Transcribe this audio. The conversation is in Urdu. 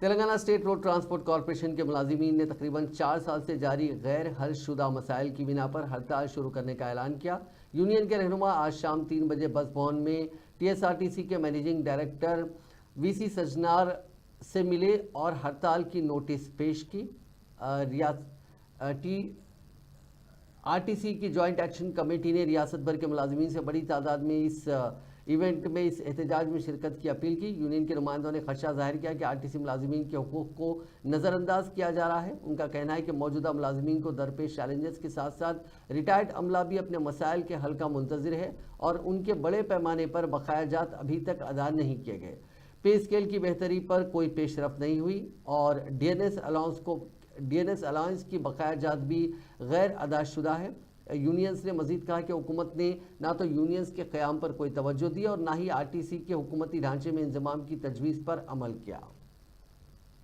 Telangana state road transport corporation کے ملازمین نے تقریباً 4 سال سے جاری غیر حل شدہ مسائل کی بنا پر ہڑتال شروع کرنے کا اعلان کیا۔ یونین کے رہنما آج شام 3 بجے بس بھون میں TSRTC کے منیجنگ ڈائریکٹر VC سجنار سے ملے اور ہڑتال کی نوٹس پیش کی۔ RTC کی جوائنٹ ایکشن کمیٹی نے ریاست بھر کے ملازمین سے بڑی تعداد میں اس ایونٹ میں اس احتجاج میں شرکت کی اپیل کی۔ یونین کے نمائندوں نے خدشہ ظاہر کیا کہ RTC ملازمین کے حقوق کو نظر انداز کیا جا رہا ہے۔ ان کا کہنا ہے کہ موجودہ ملازمین کو درپیش چیلنجز کے ساتھ ساتھ ریٹائرڈ عملہ بھی اپنے مسائل کے حل کا منتظر ہے اور ان کے بڑے پیمانے پر بقایا جات ابھی تک ادا نہیں کیے گئے۔ پے اسکیل کی بہتری پر کوئی پیش رفت نہیں ہوئی اور DNS الاؤنس کی بقایا جات بھی غیر ادا شدہ ہے۔ یونینز نے مزید کہا کہ حکومت نے نہ تو یونینز کے قیام پر کوئی توجہ دی اور نہ ہی RTC کے حکومتی ڈھانچے میں انضمام کی تجویز پر عمل کیا۔